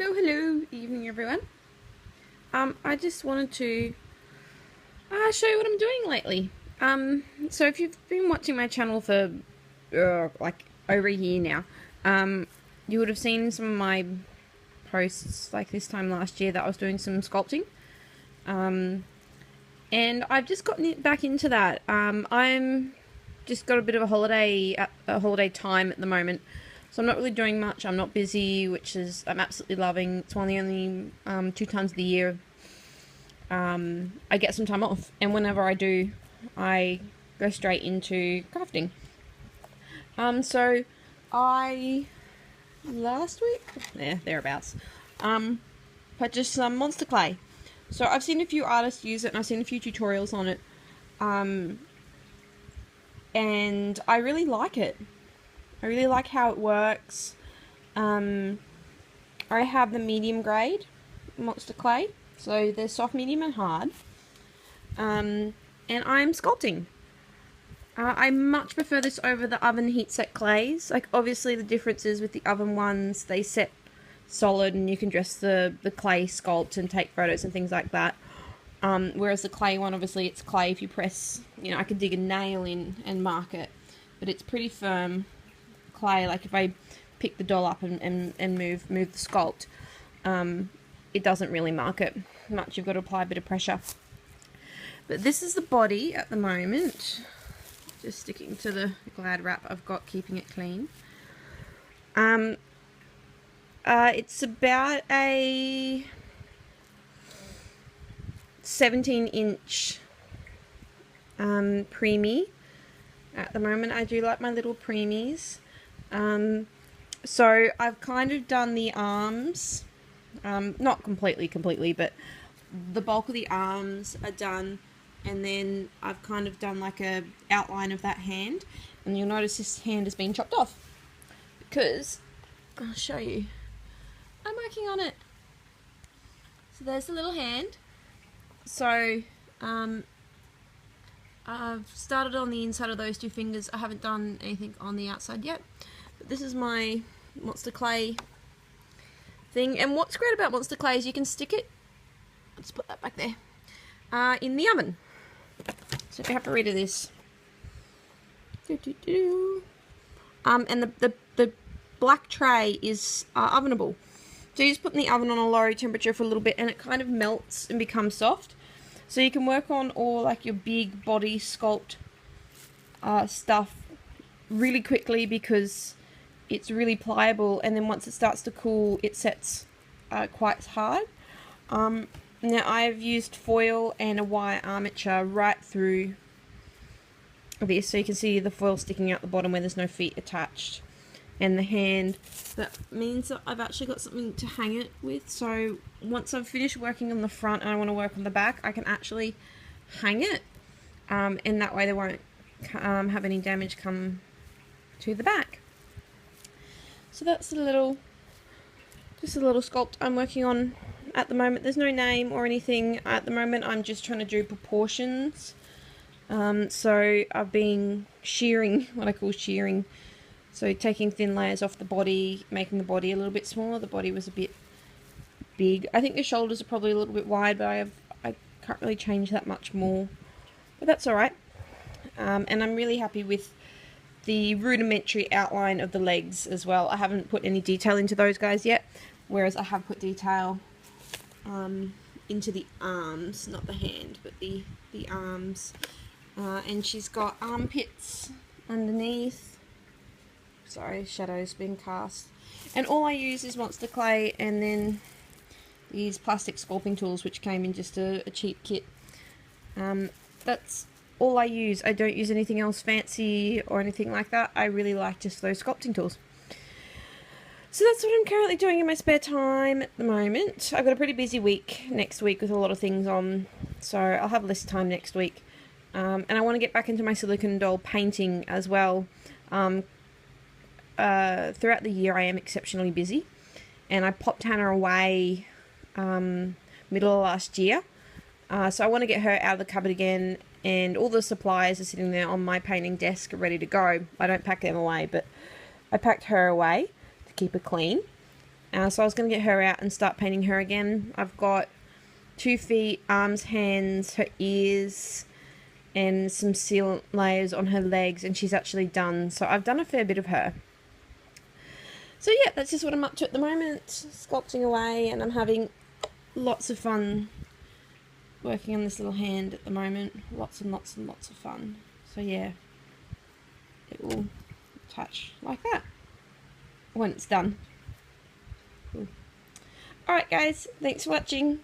Hello, evening everyone. I just wanted to show you what I'm doing lately. So if you've been watching my channel for like over a year now, you would have seen some of my posts like this time last year that I was doing some sculpting. And I've just gotten back into that. I'm just got a bit of a holiday time at the moment. So I'm not really doing much. I'm not busy, which is I'm absolutely loving. It's one of the only 2 times of the year I get some time off, and whenever I do, I go straight into crafting. So I last week, thereabouts, purchased some monster clay. So I've seen a few artists use it, and I've seen a few tutorials on it, and I really like it. I really like how it works. I have the medium grade monster clay, so they're soft, medium, and hard. And I'm sculpting. I much prefer this over the oven heat set clays. Like, obviously the difference is with the oven ones, they set solid and you can dress the clay sculpt and take photos and things like that. Whereas the clay one, obviously it's clay. If you press, I could dig a nail in and mark it, but it's pretty firm clay. Like if I pick the doll up and move the sculpt, it doesn't really mark it much. You've got to apply a bit of pressure. But this is the body at the moment. Just sticking to the Glad wrap I've got, keeping it clean. It's about a 17-inch preemie. At the moment, I do like my little preemies. So I've kind of done the arms, not completely, but the bulk of the arms are done, and then I've kind of done like a outline of that hand, and you'll notice this hand has been chopped off, because, I'll show you, I'm working on it. So there's the little hand. So, I've started on the inside of those 2 fingers. I haven't done anything on the outside yet. But this is my monster clay thing. And what's great about monster clay is you can stick it, let's put that back there, in the oven. So if you have to read of this. And the black tray is ovenable. So you just put in the oven on a low temperature for a little bit and it kind of melts and becomes soft. So you can work on all like your big body sculpt stuff really quickly because it's really pliable, and then once it starts to cool it sets quite hard. Now I've used foil and a wire armature right through this, so you can see the foil sticking out the bottom where there's no feet attached, and the hand. That means that I've actually got something to hang it with, so once I've finished working on the front and I want to work on the back, I can actually hang it, and that way they won't have any damage come to the back. So that's just a little sculpt I'm working on at the moment. There's no name or anything at the moment. I'm just trying to do proportions. So I've been shearing, what I call shearing. So taking thin layers off the body, making the body a little bit smaller. The body was a bit big. I think the shoulders are probably a little bit wide, but I can't really change that much more. But that's alright. And I'm really happy with the rudimentary outline of the legs as well. I haven't put any detail into those guys yet, whereas I have put detail into the arms, not the hand, but the arms. And she's got armpits underneath. Sorry, shadow's been cast. And all I use is monster clay and then these plastic sculpting tools, which came in just a cheap kit. That's all I use. I don't use anything else fancy or anything like that. I really like just those sculpting tools. So that's what I'm currently doing in my spare time at the moment. I've got a pretty busy week next week with a lot of things on, so I'll have less time next week. And I want to get back into my silicone doll painting as well. Throughout the year I am exceptionally busy, and I popped Hannah away middle of last year. So I want to get her out of the cupboard again, and all the supplies are sitting there on my painting desk ready to go. I don't pack them away, but I packed her away to keep her clean. So I was going to get her out and start painting her again. I've got 2 feet, arms, hands, her ears, and some sealant layers on her legs, and she's actually done. So I've done a fair bit of her. So yeah, that's just what I'm up to at the moment, sculpting away, and I'm having lots of fun working on this little hand at the moment. Lots and lots and lots of fun. So yeah, it will attach like that when it's done. Alright guys, thanks for watching.